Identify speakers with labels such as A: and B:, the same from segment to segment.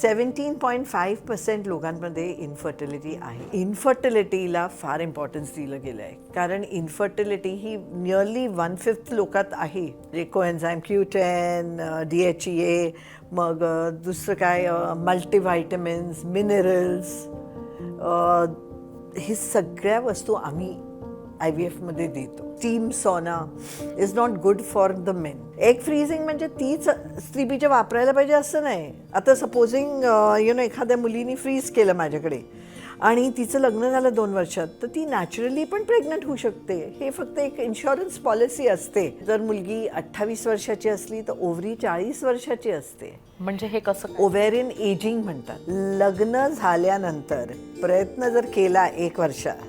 A: 17.5% लोकांमध्ये इन्फर्टिलिटी आहे. इन्फर्टिलिटीला फार इम्पॉर्टन्स दिलं गेलं आहे, कारण इन्फर्टिलिटी ही नियरली 1/5 लोकात आहे. जे कोएन्झाईम Q10, DHEA, मग दुसरं काय मल्टीव्हायटमिन्स, मिनरल्स, हे सगळ्या वस्तू आम्ही IVF मध्ये देतो. Steam sauna is not good for the main. Egg freezing म्हणजे तीच स्त्रीबीज वापरायला पाहिजे असं नाही. आता सपोजिंग एखाद्या मुलीने फ्रीज केलं माझ्याकडे आणि तिचं लग्न झालं 2 वर्षात, तर ती नॅचरली पण प्रेग्नंट होऊ शकते. हे फक्त एक इन्शुरन्स पॉलिसी असते. जर मुलगी 28 वर्षाची असली तर ओव्हरी 40 वर्षाची असते.
B: म्हणजे हे कसं?
A: ओव्हेरियन एजिंग म्हणतात. लग्न झाल्यानंतर प्रयत्न जर केला 1 वर्षात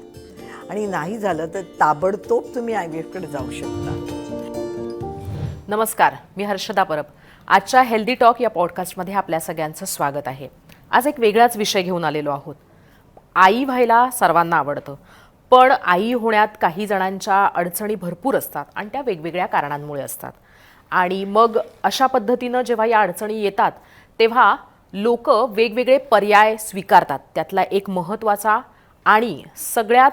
A: आणि नाही झालं तर ताबडतोब तुम्ही IVF कडे जाऊ शकता.
B: नमस्कार, मी हर्षदा परब. आजच्या हेल्दी टॉक या पॉडकास्टमध्ये आपल्या सगळ्यांचं स्वागत आहे. आज एक वेगळाच विषय घेऊन आलेलो आहोत. आई व्हायला सर्वांना आवडतं, पण आई होण्यात काही जणांच्या अडचणी भरपूर असतात आणि त्या वेगवेगळ्या कारणांमुळे असतात. आणि मग अशा पद्धतीनं जेव्हा या अडचणी येतात तेव्हा लोक वेगवेगळे पर्याय स्वीकारतात. त्यातला एक महत्त्वाचा आणि सगळ्यात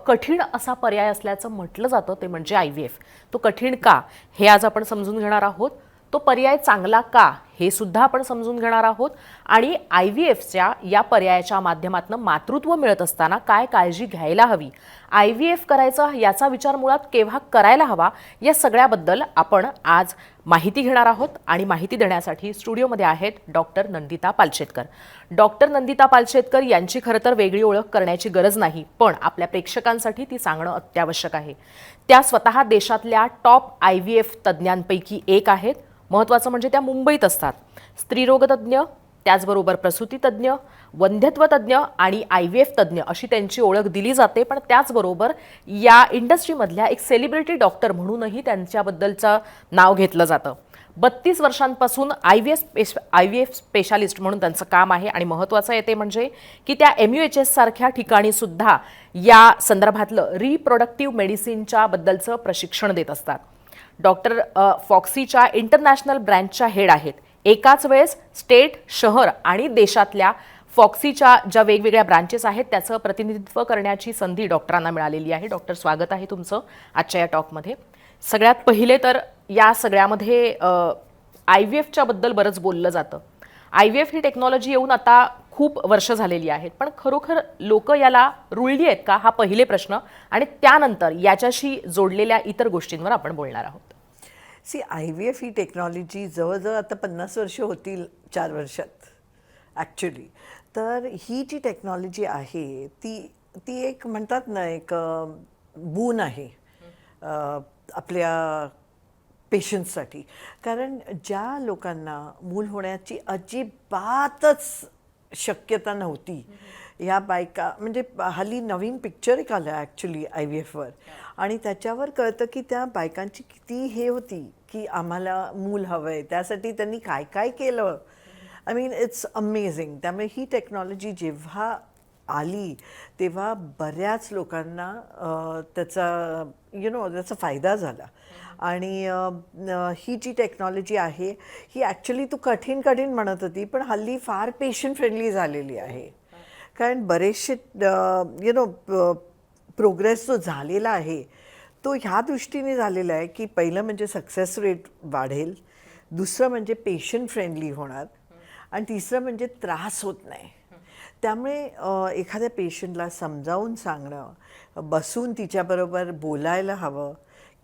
B: कठीण असा पर्याय असल्याचं म्हटलं जातं ते म्हणजे IVF. तो कठीण का हे आज आपण समजून घेणार आहोत. तो पर्याय चांगला का हे सुद्धा आपण समजून घेणार आहोत. आणि IVFच्या या पर्यायाच्या माध्यमातून मातृत्व मिळत असताना काय काळजी घ्यायला हवी, IVF करायचा याचा विचार मुळात केव्हा करायला हवा, या सगळ्याबद्दल आपण आज माहिती घेणार आहोत. आणि माहिती देण्यासाठी स्टुडिओमध्ये आहेत डॉक्टर नंदिता पालशेतकर. डॉक्टर नंदिता पालशेतकर यांची खरं तर वेगळी ओळख करण्याची गरज नाही, पण आपल्या प्रेक्षकांसाठी ती सांगणं अत्यावश्यक आहे. त्या स्वतः देशातल्या टॉप IVF तज्ज्ञांपैकी एक आहेत. महत्त्वाचं म्हणजे त्या मुंबईत असतात. स्त्रीरोगतज्ञ, त्याचबरोबर प्रसूतीतज्ञ, वंध्यत्वतज्ञ आणि IVF तज्ज्ञ अशी त्यांची ओळख दिली जाते. पण त्याचबरोबर या इंडस्ट्रीमधल्या एक सेलिब्रिटी डॉक्टर म्हणूनही त्यांच्याबद्दलचं नाव घेतलं जातं. 32 वर्षांपासून IVF स्पेशालिस्ट म्हणून त्यांचं काम आहे. आणि महत्त्वाचं येते म्हणजे की त्या MUHS सारख्या ठिकाणी सुद्धा या संदर्भातलं रिप्रोडक्टिव्ह मेडिसिनच्या बद्दलचं प्रशिक्षण देत असतात. डॉक्टर फॉक्सीच्या इंटरनॅशनल ब्रँचच्या हेड आहेत. एकाच वेळेस स्टेट, शहर आणि देशातल्या फॉक्सीच्या ज्या वेगवेगळ्या ब्रांचेस आहेत त्याचं प्रतिनिधित्व करण्याची संधी डॉक्टरांना मिळालेली आहे. डॉक्टर, स्वागत आहे तुमचं आजच्या या टॉकमध्ये. सगळ्यात पहिले तर या सगळ्यामध्ये IVFच्या बद्दल बरंच बोललं जातं. IVF ही टेक्नॉलॉजी येऊन आता खूप वर्ष झालेली आहेत, पण खरोखर लोक याला रुळली आहेत का, हा पहिले प्रश्न. आणि त्यानंतर याच्याशी जोडलेल्या इतर गोष्टींवर आपण बोलणार आहोत.
A: IVF ही टेक्नॉलॉजी जवळजवळ आता 50 वर्ष होतील 4 वर्षात ॲक्च्युली. तर ही जी टेक्नॉलॉजी आहे ती एक म्हणतात ना, एक बून आहे आपल्या पेशंट्ससाठी. कारण ज्या लोकांना मूल होण्याची अजिबातच शक्यता नव्हती, ह्या बायका, म्हणजे हल्ली नवीन पिक्चर एक आलं ॲक्च्युली IVFवर, आणि त्याच्यावर कळतं की त्या बायकांची किती हे होती की आम्हाला मूल हवं आहे, त्यासाठी त्यांनी काय काय केलं. I mean it's amazing. त्यामुळे ही टेक्नॉलॉजी जेव्हा आली तेव्हा बऱ्याच लोकांना त्याचा फायदा झाला. आणि ही जी टेक्नॉलॉजी आहे ही ॲक्च्युली तू कठीण म्हणत होती, पण हल्ली फार पेशंट फ्रेंडली झालेली आहे. कारण बरेचसे प्रोग्रेस जो झालेला आहे तो ह्या दृष्टीने झालेला आहे की पहिलं म्हणजे सक्सेस रेट वाढेल, दुसरं म्हणजे पेशंट फ्रेंडली होणार, आणि तिसरं म्हणजे त्रास होत नाही. त्यामुळे एखाद्या पेशंटला समजावून सांगणं, बसून तिच्याबरोबर बोलायला हवं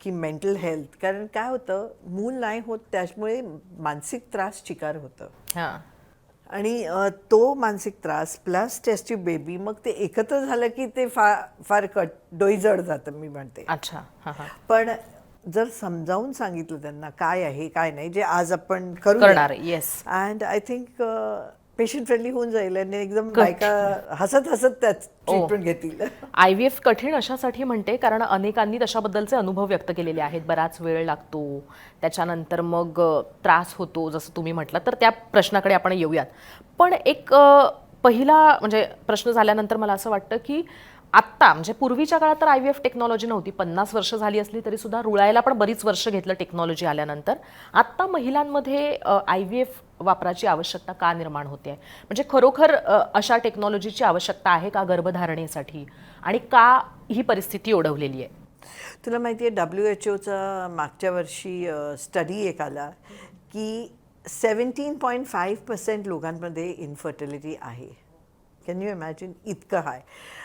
A: की मेंटल हेल्थ, कारण काय होतं, मूल नाही होत त्यामुळे मानसिक त्रास चिकार होतं. आणि तो मानसिक त्रास प्लस टेस्ट ट्यूब बेबी, मग ते एकत्र झालं की ते फार डोई जड जातं मी म्हणते.
B: अच्छा.
A: पण जर समजावून सांगितलं त्यांना काय आहे काय नाही, जे आज आपण करणार,
B: yes,
A: and I think patient friendly होऊन जाईल आणि एकदम बायका हसत त्याच ट्रीटमेंट घेतील.
B: IVF कठीण अशासाठी म्हणते कारण अनेकांनी तशाबद्दलचे अनुभव व्यक्त केलेले आहेत. बराच वेळ लागतो, त्याच्यानंतर मग त्रास होतो जसं तुम्ही म्हटलं. तर त्या प्रश्नाकडे आपण येऊयात. पण एक पहिला म्हणजे प्रश्न झाल्यानंतर मला असं वाटतं की आत्ता म्हणजे पूर्वीच्या काळात तर IVF टेक्नॉलॉजी नव्हती, 50 वर्ष झाली असली तरी सुद्धा रुळायला पण बरीच वर्ष घेतलं टेक्नॉलॉजी आल्यानंतर. आत्ता महिलांमध्ये IVF वापराची आवश्यकता का निर्माण होते? म्हणजे खरोखर अशा टेक्नॉलॉजीची आवश्यकता आहे का गर्भधारणेसाठी, आणि का ही परिस्थिती ओढवलेली आहे?
A: तुला माहिती आहे WHO मागच्या वर्षी स्टडी एक आला की 17.5% लोकांमध्ये इन्फर्टिलिटी आहे. Can you imagine? इतकं हाय.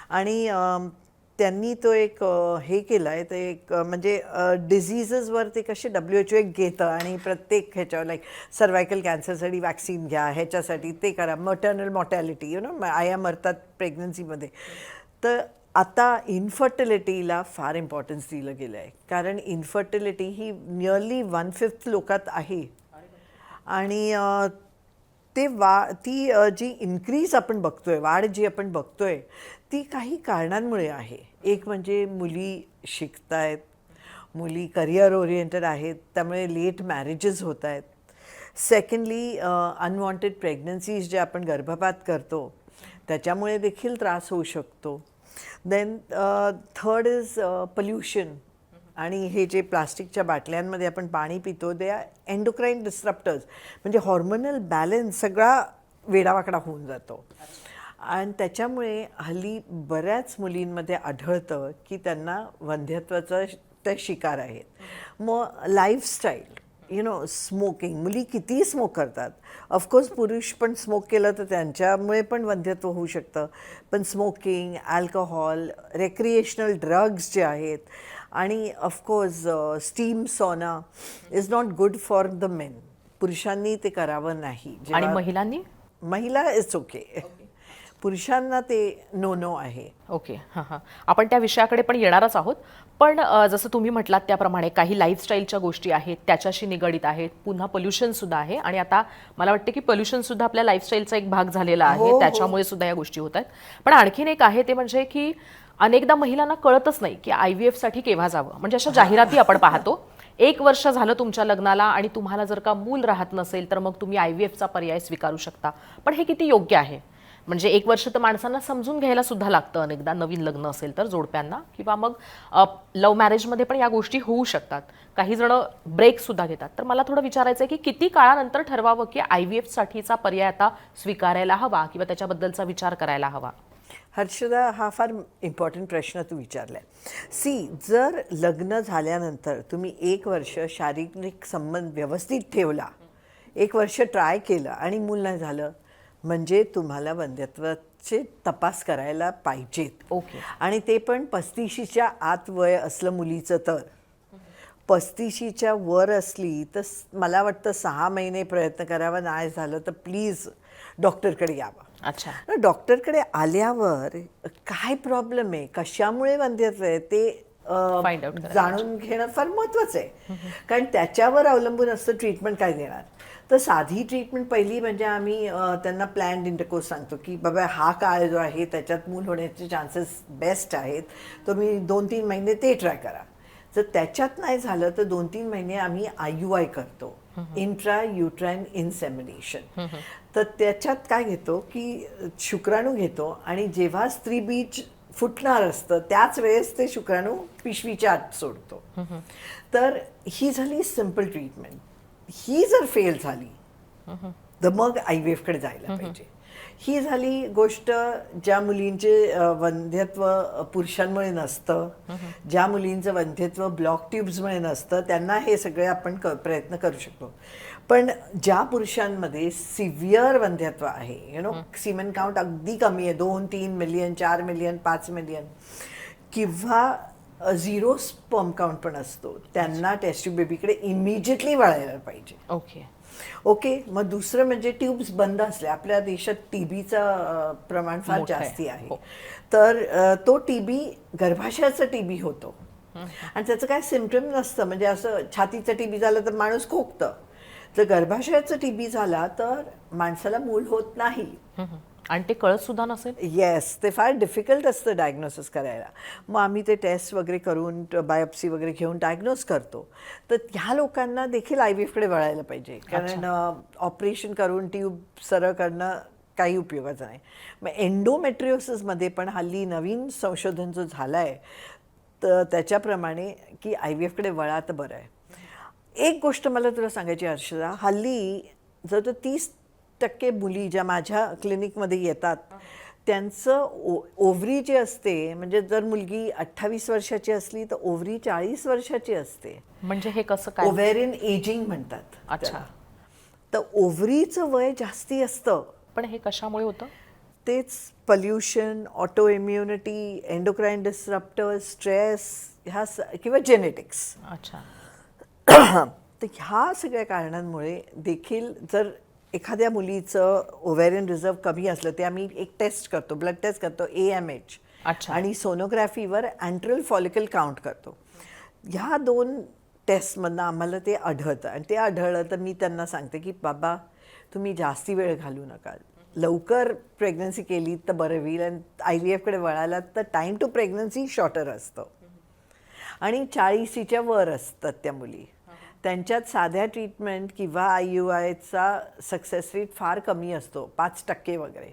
A: आणि त्यांनी तो एक हे केलं आहे, ते एक म्हणजे डिझिजेसवर ते कसे WHO एक घेतं आणि प्रत्येक ह्याच्यावर लाईक सर्वायकल कॅन्सरसाठी वॅक्सिन घ्या, ह्याच्यासाठी ते करा, मटर्नल मॉर्टॅलिटी आया मरतात प्रेग्नन्सीमध्ये. तर आता इन्फर्टिलिटीला फार इम्पॉर्टन्स दिलं गेलं आहे, कारण इन्फर्टिलिटी ही नियरली 1/5 लोकात आहे. आणि ती जी इन्क्रीज आपण बघतोय, वाढ जी आपण बघतोय, ती काही कारणांमुळे आहे. एक म्हणजे मुली शिकतायत, मुली करिअर ओरिएंटेड आहेत, त्यामुळे लेट मॅरेजेस होत आहेत. सेकंडली अनवॉन्टेड प्रेग्नन्सीज जे आपण गर्भपात करतो त्याच्यामुळे देखील त्रास होऊ शकतो. Then third is pollution. आणि हे जे प्लास्टिकच्या बाटल्यांमध्ये आपण पाणी पितो, दे आर एंडोक्राईन डिस्ट्रप्टर्स, म्हणजे हॉर्मोनल बॅलन्स सगळा वेडावाकडा होऊन जातो. आणि त्याच्यामुळे हल्ली बऱ्याच मुलींमध्ये आढळतं की त्यांना वंध्यत्वाचा ते शिकार आहेत. मग लाईफस्टाईल, स्मोकिंग, मुली कितीही स्मोक करतात. ऑफकोर्स पुरुष पण स्मोक केलं तर त्यांच्यामुळे पण वंध्यत्व होऊ शकतं. पण स्मोकिंग, अल्कोहॉल, रेक्रिएशनल ड्रग्स जे आहेत, आणि of course steam sauna is not good for the main. पुरुषांनी ते करावं नाही.
B: आणि महिलांनी?
A: महिला इट्स ओके, पुरुषांना ते नो आहे.
B: ओके, हां हां, आपण त्या विषयाकडे पण येणारच आहोत. पण जसं तुम्ही म्हटलात त्याप्रमाणे काही लाईफस्टाईलच्या गोष्टी आहेत, त्याच्याशी निगडीत आहेत. पुन्हा पोल्युशनसुद्धा आहे, आणि आता मला वाटतं की पोल्युशनसुद्धा आपल्या लाईफस्टाईलचा एक भाग झालेला आहे.
A: हो.
B: त्याच्यामुळे सुद्धा या गोष्टी होत आहेत. पण आणखीन एक आहे, ते म्हणजे की अनेकदा महिलांना कळतच नाही की IVF साठी केव्हा जावं. म्हणजे अशा जाहिराती आपण पाहतो, 1 वर्ष झालं तुमच्या लग्नाला आणि तुम्हाला जर का मूल राहत नसेल तर मग तुम्ही IVFचा पर्याय स्वीकारू शकता. पण हे किती योग्य आहे? म्हणजे 1 वर्ष तर माणसांना समजून घ्यायला सुद्धा लागतं अनेकदा, नवीन लग्न असेल तर जोडप्यांना, किंवा मग लव्ह मॅरेजमध्ये पण या गोष्टी होऊ शकतात. काही जण ब्रेक सुद्धा घेतात. तर मला थोडं विचारायचं आहे की किती काळानंतर ठरवावं की IVF साठीचा पर्याय आता स्वीकारायला हवा किंवा त्याच्याबद्दलचा विचार करायला हवा?
A: हर्षदा, हा फार इम्पॉर्टंट प्रश्न तू विचारलाय. जर लग्न झाल्यानंतर तुम्ही 1 वर्ष शारीरिक संबंध व्यवस्थित ठेवला, 1 वर्ष ट्राय केलं आणि मूल नाही झालं, म्हणजे तुम्हाला वंध्यत्वाचे तपास करायला पाहिजेत.
B: ओके.
A: आणि ते पण 35च्या आत वय असलं मुलीचं तर. 35च्या वर असली तर मला वाटतं 6 महिने प्रयत्न करावा, नाही झालं तर प्लीज डॉक्टरकडे यावं.
B: अच्छा.
A: डॉक्टरकडे आल्यावर काय प्रॉब्लेम आहे, कशामुळे वंध्यत्व आहे, ते
B: Find out करायला
A: जाणून घेणं फार महत्त्वाचं आहे. कारण त्याच्यावर अवलंबून असतं ट्रीटमेंट काय देणार. तर साधी ट्रीटमेंट पहिली म्हणजे आम्ही त्यांना प्लॅन्ड इंटरकोर्स सांगतो की बाबा हा काळ जो आहे त्याच्यात मूल होण्याचे चान्सेस बेस्ट आहेत, तुम्ही 2-3 महिने ते ट्राय करा. जर त्याच्यात नाही झालं तर 2-3 महिने आम्ही IUI करतो, इंट्रा युट्राइन इन्सेमिनेशन. तर त्याच्यात काय घेतो की शुक्राणू घेतो, आणि जेव्हा स्त्रीबीज फुटणार असतं त्याच वेळेस ते शुक्राणू पिशवीच्या आत सोडतो. तर ही झाली सिम्पल ट्रीटमेंट. ही जर फेल झाली तर मग IVFकडे जायला पाहिजे. ही झाली गोष्ट ज्या मुलींचे वंध्यत्व पुरुषांमुळे नसतं, ज्या मुलींचं वंध्यत्व ब्लॉक ट्यूब्समुळे नसतं, त्यांना हे सगळे आपण प्रयत्न करू शकतो. पण ज्या पुरुषांमध्ये सिव्हिअर वंध्यत्व आहे, सीमेन काउंट अगदी कमी आहे, 2-3 मिलियन, 4 मिलियन, 5 मिलियन, किंवा 0 स्पर्म काउंट पण असतो, त्यांना टेस्ट ट्यूब बेबीकडे इमिजिएटली वळायला पाहिजे. ओके. मग दुसरं म्हणजे ट्यूब्स बंद असल्या, आपल्या देशात TBचं प्रमाण फार जास्ती आहे. तर तो TB गर्भाशयाचा TB होतो, आणि त्याचं काय सिम्पटम नसतं. म्हणजे असं छातीचं TB झालं तर माणूस खोकतं. जर गर्भाशयाचा TB झाला तर माणसाला मूल होत नाही,
B: आणि ते कळत सुद्धा नसेल.
A: येस, ते फार डिफिकल्ट असतं डायग्नोसिस करायला. मग आम्ही ते टेस्ट वगैरे करून, बायोप्सी वगैरे घेऊन डायग्नोज करतो. तर ह्या लोकांना देखील IVFकडे वळायला पाहिजे, कारण ऑपरेशन करून ट्यूब सरळ करणं काही उपयोगाचं नाही. मग एंडोमेट्रिओसिसमध्ये पण हल्ली नवीन संशोधन जो झालं आहे तर त्याच्याप्रमाणे की आय व्ही एफकडे वळा तर बरं आहे. एक गोष्ट मला तुला सांगायची हर्षदा, हल्ली जर 30% मुली ज्या माझ्या क्लिनिकमध्ये येतात त्यांचं ओव्हरी जे असते, म्हणजे जर मुलगी 28 वर्षाची असली तर ओव्हरी 40 वर्षाची असते.
B: म्हणजे हे कसं काय?
A: ओव्हेरियन एजिंग म्हणतात.
B: अच्छा.
A: तर ओव्हरीचं वय जास्ती असतं.
B: पण हे कशामुळे होतं?
A: तेच pollution, auto immunity, endocrine disruptor, stress किंवा जेनेटिक्स.
B: अच्छा.
A: तर ह्या सगळ्या कारणांमुळे देखील जर एखाद्या मुलीचं ओव्हेरियन रिझर्व कमी असलं ते आम्ही एक टेस्ट करतो, ब्लड टेस्ट करतो AMH,
B: अच्छा.
A: आणि सोनोग्राफीवर अँट्रल फॉलिकल काउंट करतो. ह्या 2 टेस्टमधनं आम्हाला ते आढळतं आणि ते आढळलं तर मी त्यांना सांगते की बाबा तुम्ही जास्ती वेळ घालू नका, लवकर प्रेग्नन्सी केली तर बरं होईल आणि IVFकडे वळालात तर टाईम टू प्रेग्नन्सी शॉर्टर असतं. आणि 40च्या वर असतात त्या मुली, त्यांच्यात साध्या ट्रीटमेंट किंवा IUIचा सक्सेस रेट फार कमी असतो, 5% वगैरे.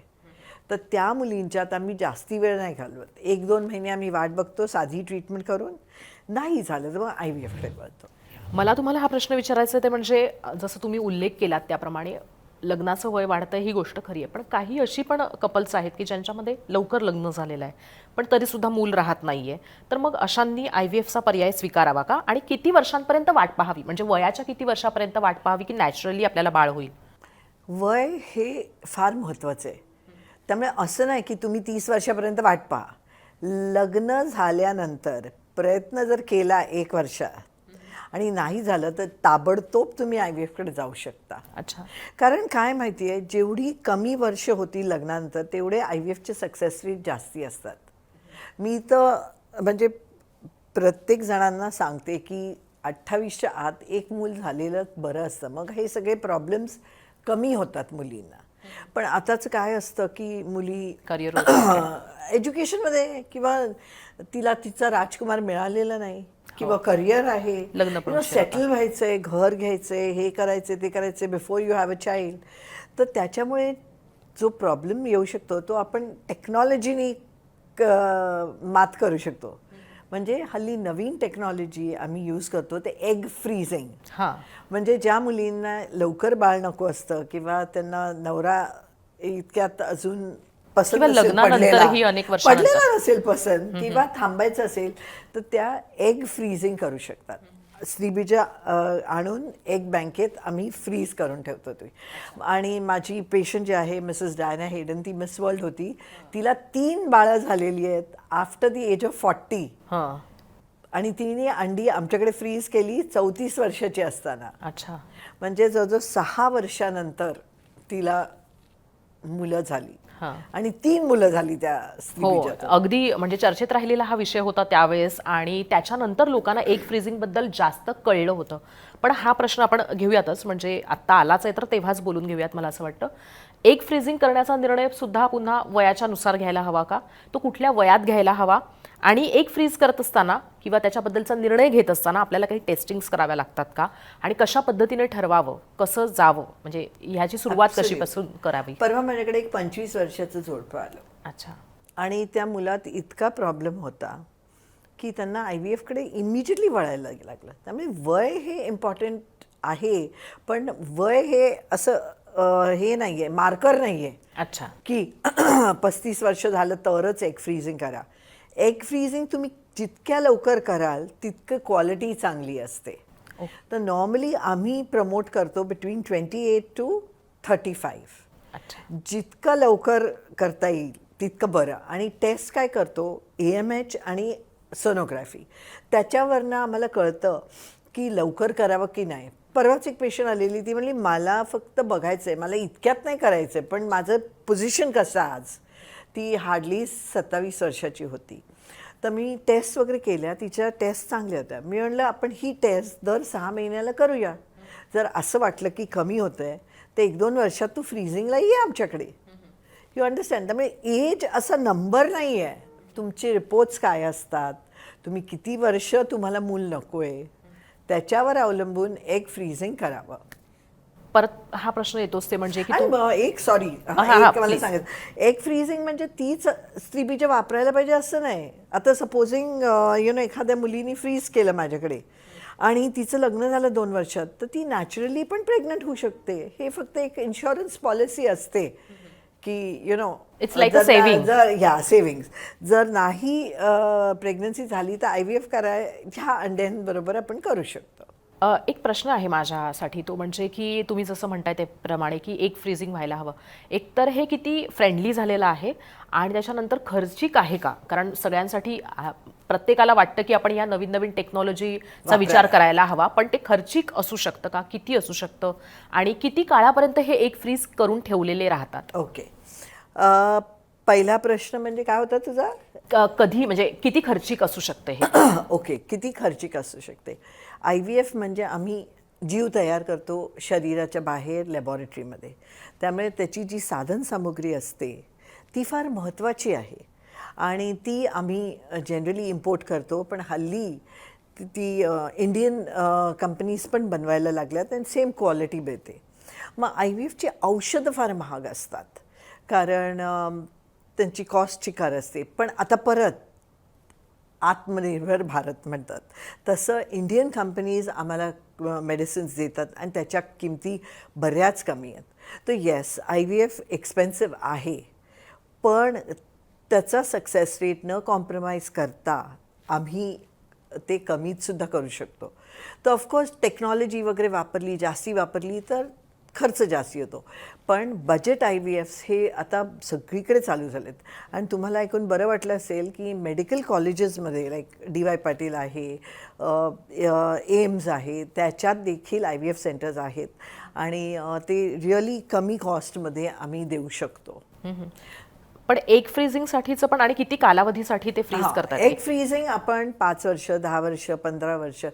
A: तर त्या मुलींच्यात आम्ही जास्ती वेळ नाही घालवत, 1-2 महिने आम्ही वाट बघतो साधी ट्रीटमेंट करून, नाही झालं तर मग IVFकडे वळतो.
B: मला तुम्हाला हा प्रश्न विचारायचा आहे ते म्हणजे जसं तुम्ही उल्लेख केलात त्याप्रमाणे लग्नाचं वय वाढतं ही गोष्ट खरी आहे, पण काही अशी पण कपल्स आहेत की ज्यांच्यामध्ये लवकर लग्न झालेलं आहे पण तरीसुद्धा मूल राहत नाही आहे, तर मग अशांनी IVFचा पर्याय स्वीकारावा का? आणि किती वर्षांपर्यंत वाट पाहावी, म्हणजे वयाच्या किती वर्षापर्यंत वाट पाहावी की नॅचरली आपल्याला बाळ होईल?
A: वय हे फार महत्त्वाचं आहे. त्यामुळे असं नाही की तुम्ही 30 वर्षापर्यंत वाट पहा. लग्न झाल्यानंतर प्रयत्न जर केला 1 वर्षात आणि नाही झालं तर ताबडतोब तुम्ही IVFकडे जाऊ शकता.
B: अच्छा.
A: कारण काय माहिती आहे, जेवढी कमी वर्ष होती लग्नानंतर तेवढे IVFचे सक्सेस रेट जास्ती असतात. मी तर म्हणजे प्रत्येक जणांना सांगते की 28च्या आत एक मूल झालेलं बरं असतं, मग हे सगळे प्रॉब्लेम्स कमी होतात मुलींना. पण आताच काय असतं की मुली
B: करिअर
A: एज्युकेशनमध्ये किंवा तिला तिचा राजकुमार मिळालेला नाही किंवा करिअर आहे,
B: लग्न पण
A: सेटल व्हायचंय, घर घ्यायचंय, हे करायचंय ते करायचंय before you have a child. तर त्याच्यामुळे जो प्रॉब्लेम येऊ शकतो तो आपण टेक्नॉलॉजीने मात करू शकतो. म्हणजे हल्ली नवीन टेक्नॉलॉजी आम्ही यूज करतो ते एग फ्रीजिंग.
B: हां.
A: म्हणजे ज्या मुलींना लवकर बाळ नको असतं किंवा त्यांना नवरा इतक्यात अजून पसंत
B: किंवा
A: नसेल
B: लग्नानंतरही अनेक वर्षानंतर.
A: पडलेला नसेल पसंत किंवा थांबायचं असेल तर त्या एग फ्रीजिंग करू शकतात. श्रीबीज आणून एग बँकेत आम्ही फ्रीज करून ठेवतो ते. आणि माझी पेशंट जी आहे मिसेस डायना हेडन, ती मिस वर्ल्ड होती, तिला 3 बाळं झालेली आहेत आफ्टर द एज ऑफ 40.
B: हां.
A: आणि तिने अंडी आमच्याकडे फ्रीज केली 34 वर्षाची असताना.
B: अच्छा.
A: म्हणजे जवळजवळ 6 वर्षानंतर तिला मुलं झाली
B: हां.
A: आणि 3 मुलं झाली त्या
B: हो,
A: स्त्रीबीजातून.
B: अगदी म्हणजे चर्चेत राहिलेला हा विषय होता त्यावेळेस आणि त्याच्यानंतर लोकांना एग फ्रीजिंगबद्दल जास्त कळलं होतं. पण हा प्रश्न आपण घेऊयातच, म्हणजे आत्ता आलाच आहे तर तेव्हाच बोलून घेऊयात. मला असं वाटतं एग फ्रीजिंग करण्याचा निर्णय सुद्धा पुन्हा वयाच्या नुसार घ्यायला हवा का? तो कुठल्या वयात घ्यायला हवा? आणि एग फ्रीज करत असताना किंवा त्याच्याबद्दलचा निर्णय घेत असताना आपल्याला काही टेस्टिंग्स कराव्या लागतात का? आणि कशा पद्धतीने ठरवावं, कसं जावं, म्हणजे ह्याची सुरुवात कशीपासून करावी?
A: परवा माझ्याकडे एक 25 वर्षाचं जोडपं आलं.
B: अच्छा.
A: आणि त्या मुलात इतका प्रॉब्लेम होता की त्यांना IVFकडे इमिजिएटली वळायला लागलं. त्यामुळे वय हे इम्पॉर्टंट आहे, पण वय हे असं हे नाही आहे, मार्कर नाही आहे.
B: अच्छा.
A: की 35 वर्ष झालं तरच एग फ्रीजिंग करा. एग फ्रीजिंग तुम्ही जितक्या लवकर कराल तितकं क्वालिटी चांगली असते. तर नॉर्मली आम्ही प्रमोट करतो बिटवीन 28 to 35.
B: अच्छा.
A: जितकं लवकर करता येईल तितकं बरं. आणि टेस्ट काय करतो, AMH आणि सोनोग्राफी, त्याच्यावरनं आम्हाला कळतं की लवकर करावं की नाही. परवाच एक पेशंट आलेली, ती म्हणली मला फक्त बघायचं आहे, मला इतक्यात नाही करायचं आहे, पण माझं पोझिशन कसं आज. ती हार्डली 27 वर्षाची होती. तर मी टेस्ट वगैरे केल्या, तिच्या टेस्ट चांगल्या होत्या. मी म्हणलं आपण ही टेस्ट दर 6 महिन्याला करूया. जर असं वाटलं की कमी होतं आहे तर 1-2 वर्षात तू फ्रीजिंगला ये आमच्याकडे. You understand. त्यामुळे एज असा नंबर नाही आहे. तुमचे रिपोर्ट्स काय असतात, तुम्ही किती वर्ष तुम्हाला मूल नको आहे, त्याच्यावर अवलंबून एग फ्रीजिंग करावं.
B: परत हा प्रश्न येतोच ते म्हणजे की
A: आणि एक सॉरी
B: हा,
A: एक मला
B: please.
A: सांगायचं, एग फ्रीजिंग म्हणजे तीच स्त्रीबीज वापरायला पाहिजे असं नाही. आता सपोजिंग एखाद्या मुलीने फ्रीज केलं माझ्याकडे आणि तिचं लग्न झालं 2 वर्षात, तर ती नॅचरली पण प्रेग्नंट होऊ शकते. हे फक्त एक इन्शुरन्स पॉलिसी असते की
B: It's like a saving.
A: जर सेव्हिंग्स जर नाही प्रेग्नन्सी झाली तर IVF ह्या अंड्यांबरोबर आपण करू शकतो.
B: एक प्रश्न आहे माझ्यासाठी तो म्हणजे की तुम्ही जसं म्हणताय त्याप्रमाणे की एक फ्रीजिंग व्हायला हवं. एकतर हे किती फ्रेंडली झालेलं आहे आणि त्याच्यानंतर खर्चिक आहे का? कारण सगळ्यांसाठी प्रत्येकाला वाटतं की आपण या नवीन नवीन टेक्नॉलॉजीचा विचार करायला हवा, पण ते खर्चिक असू शकतं का? किती असू शकतं आणि किती काळापर्यंत हे एक फ्रीज करून ठेवलेले राहतात?
A: ओके. पहिला प्रश्न म्हणजे काय होता तुझा?
B: कधी म्हणजे किती खर्चिक असू शकतं हे?
A: ओके, किती खर्चिक असू शकते? IVF म्हणजे आम्ही जीव तयार करतो शरीराच्या बाहेर लॅबॉरेटरीमध्ये. त्यामुळे त्याची जी साधनसामुग्री असते ती फार महत्त्वाची आहे आणि ती आम्ही जनरली इम्पोर्ट करतो. पण हल्ली ती इंडियन कंपनीज पण बनवायला लागल्यात आणि सेम क्वालिटी मिळते. मग IVFची औषधं फार महाग असतात कारण त्यांची कॉस्ट चिकार असते. पण आता परत आत्मनिर्भर भारत म्हणतात तसं इंडियन कंपनीज आम्हाला मेडिसिन्स देतात आणि त्याच्या किमती बऱ्याच कमी आहेत. तर येस, IVF एक्सपेन्सिव्ह आहे, पण त्याचा सक्सेस रेट न कॉम्प्रोमाइज करता आम्ही ते कमीतसुद्धा करू शकतो. तर ऑफकोर्स टेक्नॉलॉजी वगैरे जास्ती वापरली तर खर्च जास्ती होतो. पण बजेट IVFs हे आता सगळीकडे चालू झालेत आणि तुम्हाला ऐकून बरं वाटलं असेल की मेडिकल कॉलेजेसमध्ये लाईक DY पाटील आहे, एम्स आहे, त्याच्यात देखील IVF सेंटर्स आहेत आणि ते रिअली कमी कॉस्टमध्ये आम्ही देऊ शकतो.
B: पण एक फ्रीजिंगसाठीचं पण आणि किती कालावधीसाठी ते फ्रीज करतात?
A: एग फ्रीजिंग आपण 5 वर्ष, 10 वर्ष, 15 वर्ष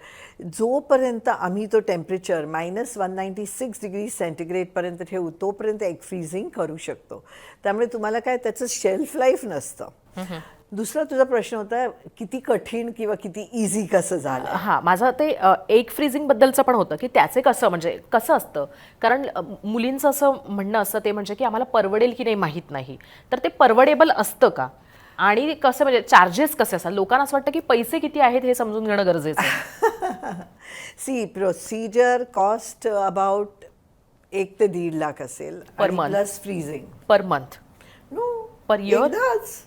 A: जोपर्यंत आम्ही तो टेम्परेचर -196 पर्यंत ठेवू तोपर्यंत एग फ्रीजिंग करू शकतो. त्यामुळे तुम्हाला काय त्याचं शेल्फ लाईफ नसतं. दुसरा तुझा प्रश्न होता किती कठीण किंवा किती इझी कसं झालं.
B: हां, माझं ते एग फ्रीजिंग बद्दलचं पण होतं की त्याचे कसं म्हणजे कसं असतं, कारण मुलींचं असं म्हणणं असतं ते म्हणजे की आम्हाला परवडेल की नाही माहीत नाही. तर ते परवडेबल असतं का? आणि कसं म्हणजे चार्जेस कसे असतात? लोकांना असं वाटतं की पैसे किती आहेत हे समजून घेणं गरजेचं आहे.
A: सी प्रोसिजर कॉस्ट अबाउट 1 ते 1.5 लाख असेल
B: Per month.
A: Plus freezing.
B: Per month?
A: No,
B: Per year?
A: एकदाच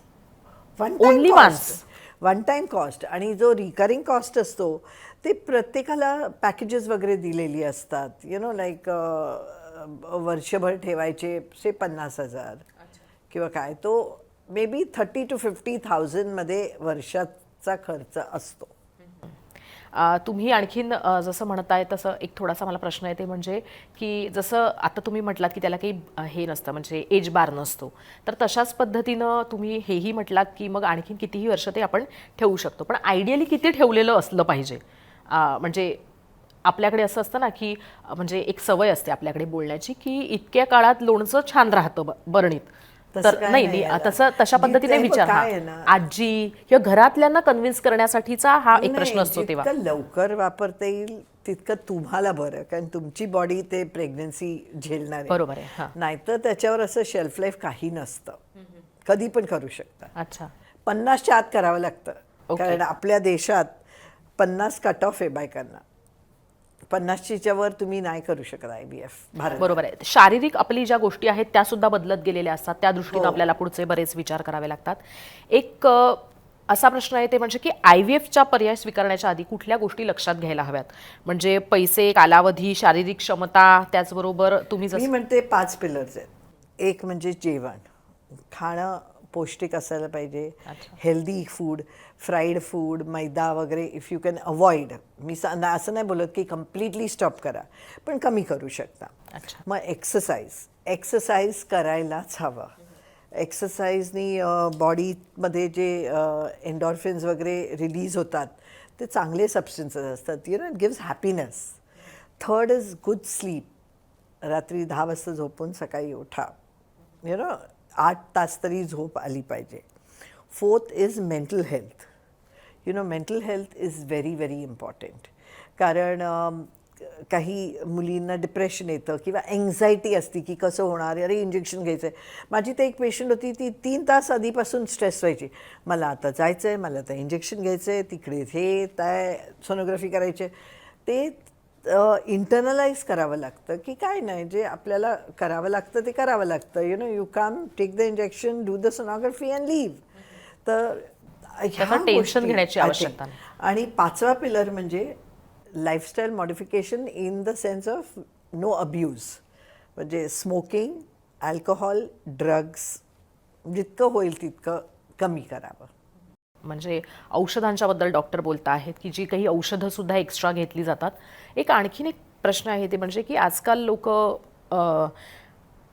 B: Only once?
A: One time cost. आणि जो रिकरिंग कॉस्ट असतो ते प्रत्येकाला पॅकेजेस वगैरे दिलेली असतात. लाईक वर्षभर ठेवायचे 50,000 किंवा काय, तो मे बी 30,000 to 50,000 मध्ये वर्षाचा खर्च असतो.
B: तुम्ही आणखीन जसं म्हणताय तसं एक थोडासा मला प्रश्न येते म्हणजे की जसं आता तुम्ही म्हटलात की त्याला काही हे नसतं म्हणजे एज बार नसतो, तर तशाच पद्धतीनं तुम्ही हेही म्हटलात की मग आणखीन कितीही वर्ष ते आपण ठेवू शकतो. पण आयडियली किती ठेवलेलं असलं पाहिजे? म्हणजे आपल्याकडे असं असतं ना की म्हणजे एक सवय असते आपल्याकडे बोलण्याची की इतक्या काळात लोणचं छान राहतं बरणीत.
A: तसं
B: तर
A: काय
B: नाही
A: नाही
B: नाही,
A: याला.
B: तसं तशा पद्धतीने
A: जिथे
B: विचार
A: काय आहे ना,
B: आजी किंवा घरातल्यांना कन्व्हिन्स करण्यासाठीचा हा एक प्रश्न
A: नाही,
B: असतो तेव्हा.
A: जितकं लवकर वापरता येईल तितकं तुम्हाला बरं, कारण तुमची बॉडी ते प्रेग्नन्सी झेलणार आहे.
B: बरोबर आहे. हां,
A: नाहीतर त्याच्यावर असं शेल्फ लाईफ काही नसतं. कधी पण करू शकता.
B: अच्छा.
A: 50च्या आत करावं लागतं.
B: ओके.
A: कारण आपल्या देशात 50 कट ऑफ आहे बायकांना. 50च्या वर तुम्ही नाही करू शकत IVF भारत.
B: बरोबर आहे. शारीरिक आपली ज्या गोष्टी आहेत त्या सुद्धा बदलत गेलेल्या असतात. त्या दृष्टीने
A: हो.
B: आपल्याला पुढचे बरेच विचार करावे लागतात. एक असा प्रश्न आहे ते म्हणजे की IVFच्या पर्याय स्वीकारण्याच्या आधी कुठल्या गोष्टी लक्षात घ्यायला हव्यात? म्हणजे पैसे, कालावधी, शारीरिक क्षमता, त्याचबरोबर तुम्ही
A: मी
B: जसं
A: म्हणते 5 पिलर्स आहेत. एक म्हणजे जेवण, खाणं पौष्टिक असायला पाहिजे.
B: अच्छा.
A: हेल्दी फूड, फ्राईड फूड, मैदा वगैरे इफ यू कॅन अवॉइड. मी असं नाही बोलत की कम्प्लिटली स्टॉप करा, पण कमी करू शकता.
B: अच्छा.
A: मग एक्सरसाइज करायलाच हवं. एक्सरसाइजनी बॉडीमध्ये जे एन्डॉर्फिन्स वगैरे रिलीज होतात ते चांगले सबस्टन्सेस असतात. It gives happiness. Third is good sleep. रात्री 10 वाजता झोपून सकाळी उठा. 8 तास तरी झोप आली पाहिजे. Fourth is mental health. Mental health is very very important. कारण काही मुलींना डिप्रेशन येतं किंवा एन्झायटी असते की कसं होणार, अरे इंजेक्शन घ्यायचं आहे. माझी तर एक पेशंट होती, ती 3 तास आधीपासून स्ट्रेस व्हायची, मला आता जायचं आहे, मला आता इंजेक्शन घ्यायचं आहे, तिकडे हे काय सोनोग्राफी करायची आहे. ते इंटरनलाइज करावं लागतं की काय नाही, जे आपल्याला करावं लागतं ते करावं लागतं. You can take the injection, do the sonography and live. तर
B: त्याचं टेन्शन घेण्याची आवश्यकता नाही.
A: आणि 5वा पिलर म्हणजे lifestyle modification in the sense of no abuse. म्हणजे स्मोकिंग, अल्कोहोल, ड्रग्स जितकं होईल तितकं कमी करावं.
B: म्हणजे औषधांच्या बद्दल डॉक्टर बोलत आहेत की जी काही औषधं सुद्धा एक्स्ट्रा घेतली जातात. एक आणखीन एक प्रश्न आहे ते म्हणजे की आजकाल लोक